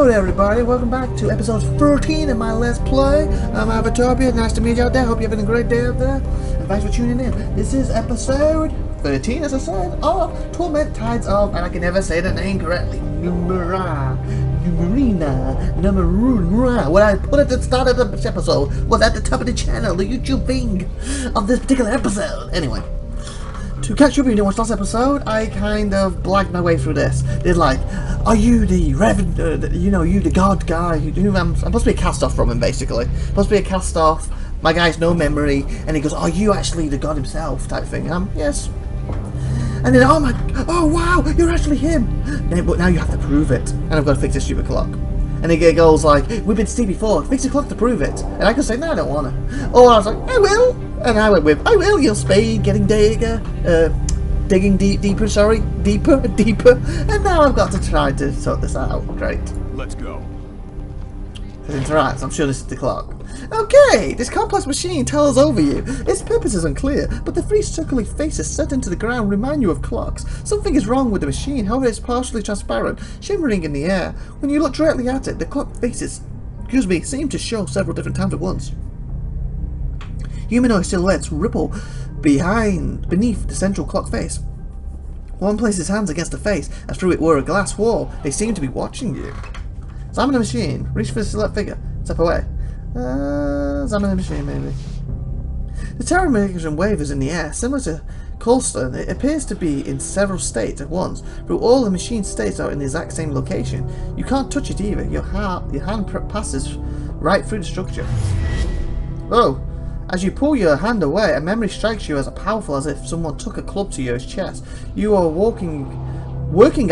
Hello there everybody, welcome back to episode 13 of my Let's Play. I'm IVATOPIA, nice to meet you out there, hope you're having a great day out there. And thanks for tuning in. This is episode 13, as I said, of Torment Tides of, and I can never say the name correctly, Numenera. What I put at the start of this episode was at the top of the channel, the YouTube thing of this particular episode. Anyway. To catch up, you know, watch last episode, I kind of blagged my way through this. They're like, are you the Reverend, you the God guy? I'm supposed to be a cast-off from him, basically. Supposed to be a cast-off, my guy's no memory, and he goes, are you actually the God himself, type thing? Yes. And then, oh wow, you're actually him! But now you have to prove it, and I've got to fix this stupid clock. And he goes like, we've been to see before, fix the clock to prove it. And I could say, no, I don't want to. Or I was like, I will. And I went with, I will, you'll speed, getting digging deeper. And now I've got to try to sort this out. Great. Let's go. It interacts, I'm sure this is the clock. Okay, this complex machine towers over you. Its purpose is unclear, but the three circular faces set into the ground remind you of clocks. Something is wrong with the machine, however it's partially transparent, shimmering in the air. When you look directly at it, the clock faces, seem to show several different times at once. Humanoid silhouettes ripple beneath the central clock face. One places hands against the face, as through it were a glass wall. They seem to be watching you. Examine the machine. Reach for the select figure. Step away. Examine the machine, maybe. The television wavers in the air, similar to Colston. It appears to be in several states at once, but all the machine states are in the exact same location. You can't touch it either. Your hand passes right through the structure. Oh! As you pull your hand away, a memory strikes you as powerful as if someone took a club to your chest. You are working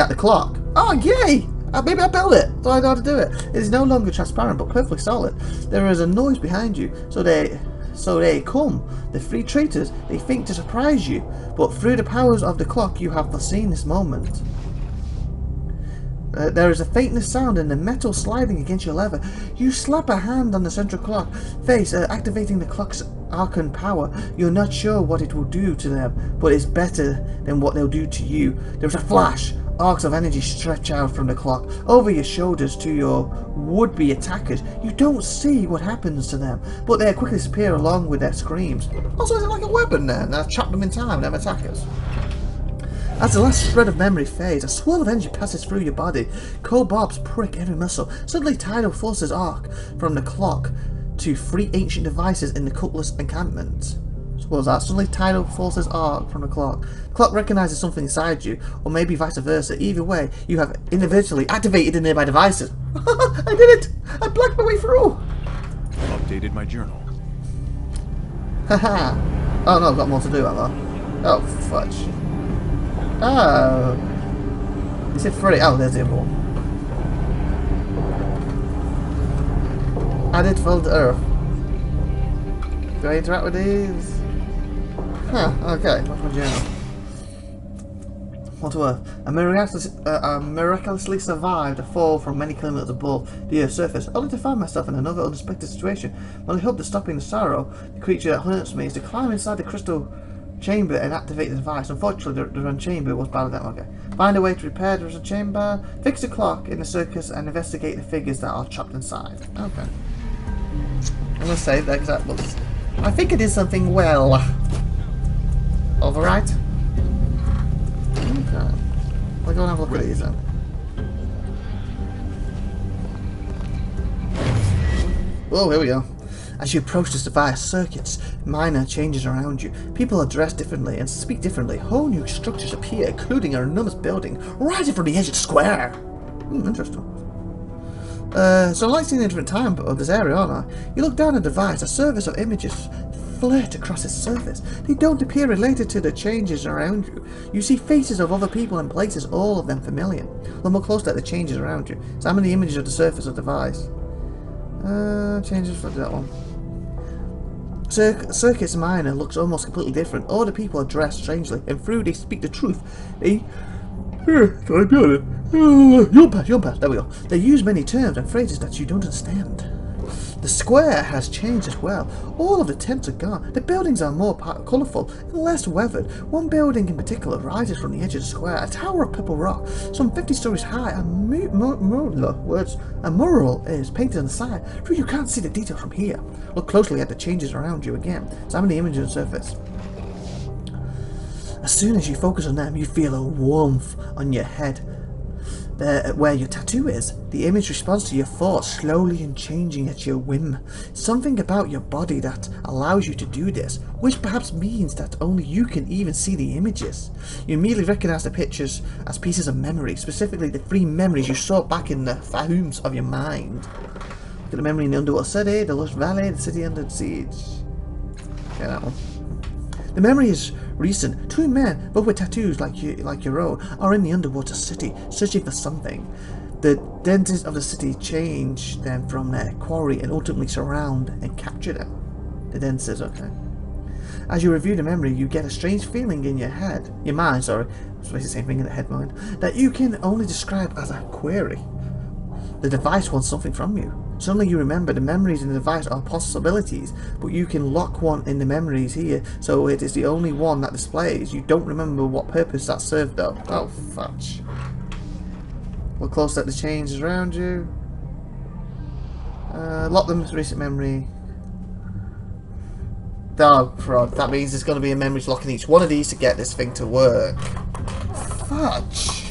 at the clock. Oh, yay! Maybe I built it, so I know how to do it. It is no longer transparent, but perfectly solid. There is a noise behind you, so they come. The three traitors, they think to surprise you, but through the powers of the clock, you have foreseen this moment. There is a faintness sound and the metal sliding against your lever. You slap a hand on the central clock face, activating the clock's arcane power. You're not sure what it will do to them, but it's better than what they'll do to you. There's a flash. Arcs of energy stretch out from the clock over your shoulders to your would-be attackers. You don't see what happens to them, but they quickly disappear along with their screams. Also, is it like a weapon then? I've trapped them in time, them attackers. As the last shred of memory fades, a swirl of energy passes through your body. Cold barbs prick every muscle. Suddenly, tidal forces arc from the clock to three ancient devices in the Cutlass encampment. So what was that? Suddenly, tidal forces arc from the clock. The clock recognizes something inside you, or maybe vice versa. Either way, you have inadvertently activated the nearby devices. I did it! I blacked my way through! Updated my journal. Haha. Oh no, I've got more to do, have I? Oh, fudge. Oh. Is it free? Oh, there's the other one. Added fold Earth. Do I interact with these? Huh, okay. What's my journal? What to Earth? I miraculously survived a fall from many kilometers above the Earth's surface, only to find myself in another unexpected situation. My only hope of stopping the sorrow, the creature that hunts me, is to climb inside the crystal chamber and activate the device. Unfortunately, the run chamber was bad at that. Okay. Find a way to repair the chamber, fix the clock in the circus, and investigate the figures that are trapped inside. Okay. I'm gonna save that because that looks. I think it is something well. Override. Okay. We'll go and have a look at these then. Oh, here we go. As you approach this device, circuits, minor changes around you. People are dressed differently and speak differently. Whole new structures appear, including an enormous building right in front of the edge of the square. Interesting. So I'm like seeing a different time of this area, aren't I? You look down at the device, a surface of images flit across its surface. They don't appear related to the changes around you. You see faces of other people and places, all of them familiar. Look more closely at the changes around you. Examine the images of the surface of the device. Changes for that one. Circuits Minor looks almost completely different. All the people are dressed strangely, and through they speak the truth. You'll pass, there we go. They use many terms and phrases that you don't understand. The square has changed as well. All of the tents are gone. The buildings are more colourful and less weathered. One building in particular rises from the edge of the square, a tower of purple rock, some 50 stories high. A mural is painted on the side, so you can't see the detail from here. Look closely at the changes around you again. Examine the image on the surface. As soon as you focus on them, you feel a warmth on your head. Where your tattoo is. The image responds to your thoughts, slowly and changing at your whim. Something about your body that allows you to do this, which perhaps means that only you can even see the images. You immediately recognize the pictures as pieces of memory, specifically the 3 memories you saw back in the fahums of your mind. Look at the memory in the underwater city, the lush valley, the city under siege. Okay, that one. The memory is recent. 2 men, both with tattoos like your own, are in the underwater city, searching for something. The denizens of the city change them from their quarry and ultimately surround and capture them. The denizens, okay. As you review the memory, you get a strange feeling in your mind, sorry, it's the same thing in the head mind, that you can only describe as a query. The device wants something from you. Suddenly you remember the memories in the device are possibilities, but you can lock one in the memories here, so it is the only one that displays. You don't remember what purpose that served though. Oh, fudge. Look close at the changes around you. Lock the most recent memory. Oh, crud. That means there's going to be a memory lock in each one of these to get this thing to work. Fudge.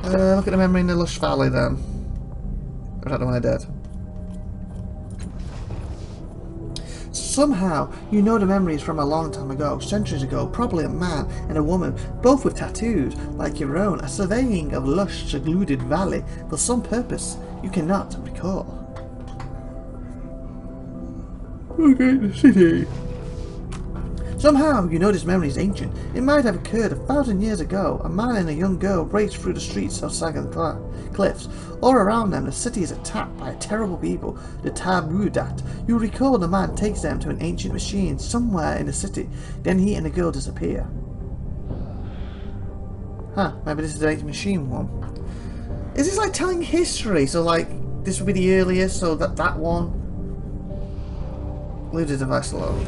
Look at the memory in the lush valley then. I don't know why I did. Somehow, you know the memory is from a long time ago, centuries ago, probably a man and a woman, both with tattoos, like your own, a surveying of lush, secluded valley, for some purpose you cannot recall. Okay, the city. Somehow, you know this memory is ancient. It might have occurred 1,000 years ago. A man and a young girl race through the streets of the cliffs. All around them, the city is attacked by a terrible people, the Tabudat. You recall the man takes them to an ancient machine somewhere in the city. Then he and the girl disappear. Huh, maybe this is the ancient machine one. Is this like telling history? So like, this would be the earliest, so that one. Leave the device alone.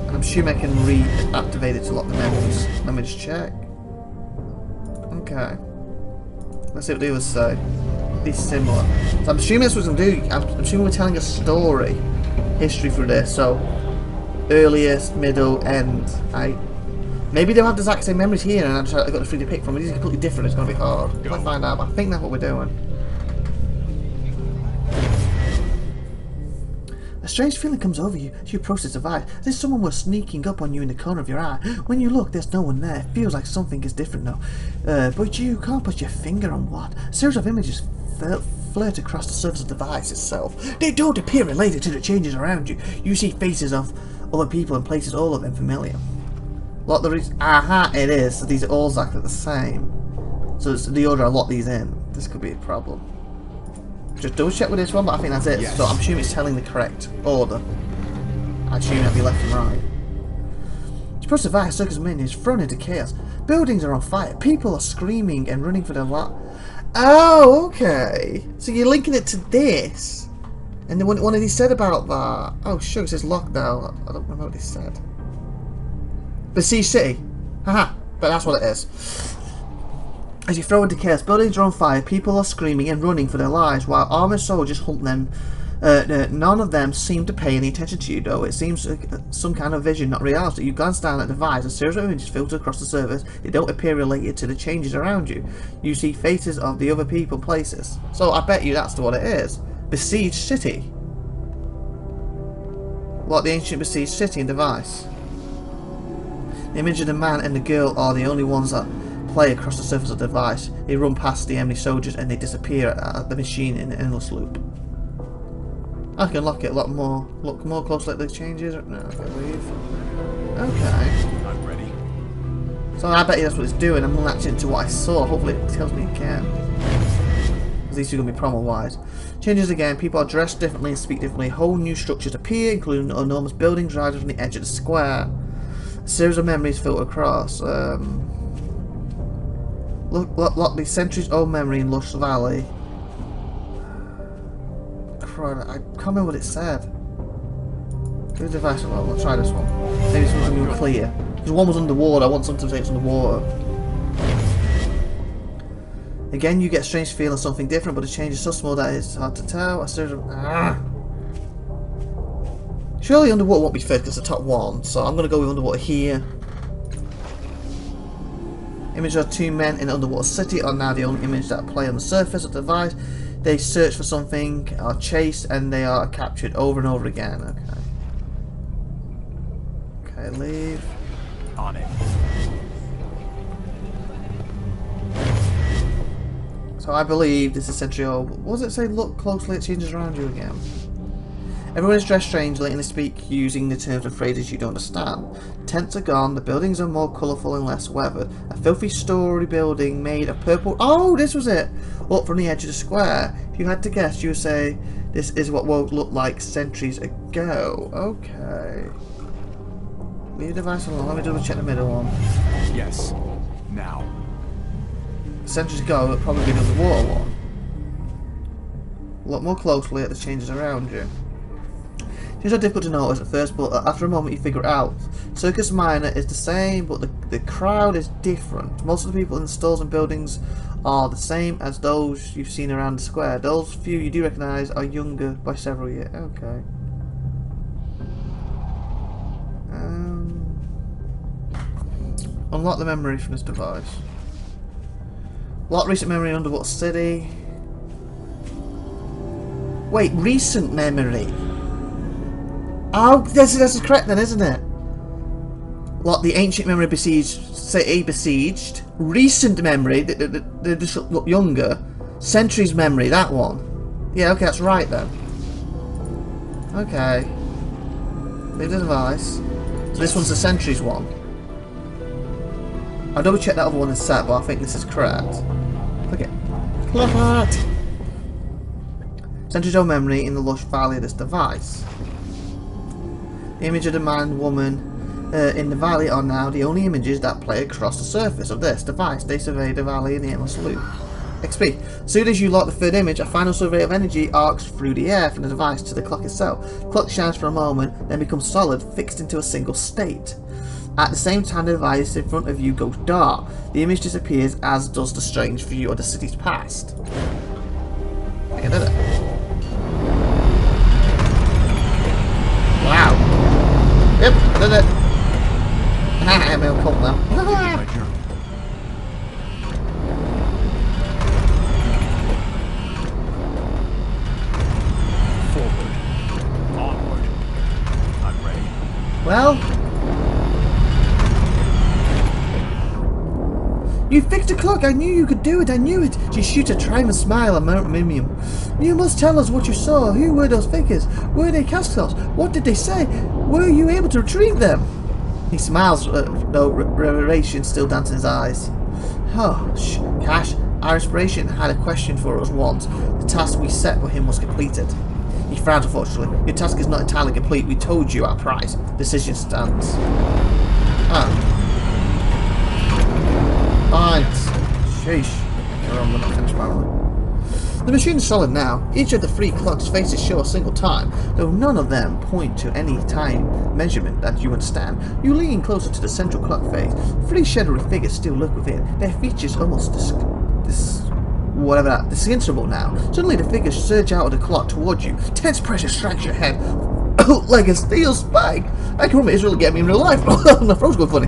I'm assuming I can reactivate it to lock the memories. Let me just check. Okay. Let's see what the others say. These similar. So I'm assuming that's what we're going to do. I'm assuming we're telling a story. History through this. So, earliest, middle, end. Maybe they'll have the exact same memories here and I've got the 3D pick from. These are completely different. It's going to be hard. Let's find out. But I think that's what we're doing. A strange feeling comes over you as you approach the device, as if someone was sneaking up on you in the corner of your eye. When you look, there's no one there. It feels like something is different though. But you can't put your finger on what. A series of images flirt across the surface of the device itself. They don't appear related to the changes around you. You see faces of other people and places, all of them familiar. Lot the reason. Aha, it is. So these are all exactly the same. So it's the order I lock these in. This could be a problem. Just double check with this one, but I think that's it. Yes. So I'm assuming it's telling the correct order. I assume it'll be left and right. The process of ice circus minion is thrown into chaos. Buildings are on fire. People are screaming and running for their life. Oh, okay. So you're linking it to this. And then one of these said about that. Oh, sure, it says lockdown. I don't remember what they said. Besieged city. Haha, but that's what it is. As you throw into chaos, buildings are on fire, people are screaming and running for their lives, while armoured soldiers hunt them. None of them seem to pay any attention to you, though. It seems some kind of vision, not reality. You glance down at the device, a series of images filter across the surface. They don't appear related to the changes around you. You see faces of the other people, places. So I bet you that's what it is. Besieged city. What the ancient besieged city and device. The image of the man and the girl are the only ones that play across the surface of the device. They run past the enemy soldiers and they disappear at the machine in an endless loop. I can lock it a lot more. Look more closely at the changes. No, I can leave. Okay. I'm ready. So I bet you that's what it's doing. I'm latching to what I saw. Hopefully it tells me again. Because these two are going to be problem-wise. Changes again. People are dressed differently and speak differently. Whole new structures appear, including enormous buildings rising from the edge of the square. A series of memories filter across. Lock the centuries-old memory in Lush Valley. Crud, I can't remember what it said. Do the device level. Let's try this one. Maybe something clear. Because one was underwater. I want something to say it's underwater. Again, you get a strange feeling of something different, but the change is so small that it's hard to tell. Surely underwater won't be first because it's the top one, so I'm going to go with underwater here. Image of two men in an underwater city are now the only image that play on the surface of the device. They search for something, are chased, and they are captured over and over again. Okay, leave. On it. So I believe this is Century Old. What does it say? Look closely, it changes around you again. Everyone is dressed strangely and they speak using the terms and phrases you don't understand. Tents are gone, the buildings are more colourful and less weathered. A filthy story building made of purple... Oh, this was it! Up from the edge of the square. If you had to guess, you would say this is what world looked like centuries ago. Okay. Leave the device alone. Let me double check the middle one. Yes. Now. Centuries ago, it would probably be the underwater one. Look more closely at the changes around you. It's so difficult to notice at first, but after a moment you figure it out. Circus Minor is the same, but the crowd is different. Most of the people in the stalls and buildings are the same as those you've seen around the square. Those few you do recognise are younger by several years. Okay. Unlock the memory from this device. Lock recent memory in Underwater City. Wait, recent memory? Oh, this is correct then, isn't it? Lock the ancient memory besieged city besieged. Recent memory, they just look younger. Centuries memory, that one. Yeah, okay, that's right then. Okay. Leave the device. So this one's the Centuries one. I'll double check that other one is set, but I think this is correct. Okay. Correct! Centuries old memory in the lush valley of this device. The image of the man, woman in the valley are now the only images that play across the surface of this device. They survey the valley in the endless loop. XP. As soon as you lock the third image, a final survey of energy arcs through the air from the device to the clock itself. The clock shines for a moment, then becomes solid, fixed into a single state. At the same time, the device in front of you goes dark. The image disappears, as does the strange view of the city's past. I think I did it. Wow. Yep, I did it. I'm in cold now. My journal. Forward. Onward. I'm ready. Well, you fixed the clock. I knew you could do it. I knew it. She shoots a triumphant smile at Mimium. You must tell us what you saw. Who were those figures? Were they castles? What did they say? Were you able to retrieve them? He smiles, though revelation still dances in his eyes. Oh, Cash, our inspiration had a question for us once. The task we set for him was completed. He frowns, unfortunately. Your task is not entirely complete. We told you our price. Decision stands. Ah. Fine. Sheesh. I'm not finished my one. The machine is solid now. Each of the 3 clocks' faces show a single time, though none of them point to any time measurement that you understand. You lean closer to the central clock face. 3 shadowy figures still lurk within, their features almost discernible now. Suddenly the figures surge out of the clock towards you. Tense pressure strikes your head like a steel spike. I can remember it's really getting me in real life. My throat's going funny.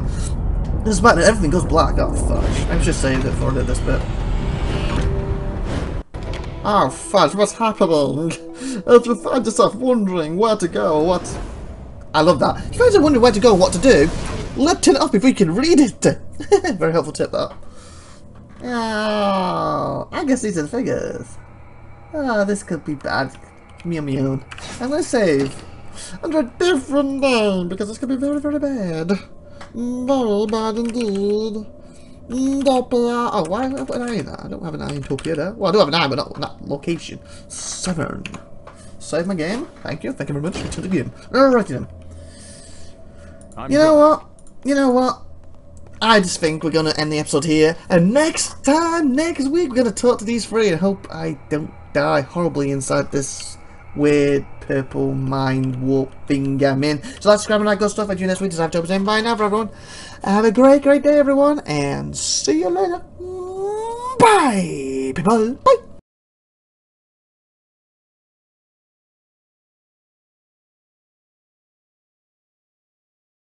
Despite that, everything goes black. Oh, fudge. I should save it for this bit. Oh, fudge, what's happening? If you find yourself wondering where to go or what... I love that. If you guys are wondering where to go and what to do, let's turn it up if we can read it. Very helpful tip, that. Oh, I guess these are the figures. Ah, this could be bad. Meow meow. I'm going to save under a different name because this could be very, very bad. Very bad indeed. IVATOPIA. Oh, why have I put an eye in that? I don't have an eye in Topia there. Well, I do have an eye, but not that location. 7. Save my game. Thank you. Thank you very much. Return the game. Alrighty then. You know what? You know what? I just think we're going to end the episode here. And next week, we're going to talk to these 3 and hope I don't die horribly inside this weird purple mind warp thing I'm in. So that's subscribe and like good stuff. I do next week. Just have to saying bye now for everyone. Have a great day, everyone, and see you later. Bye, people. Bye.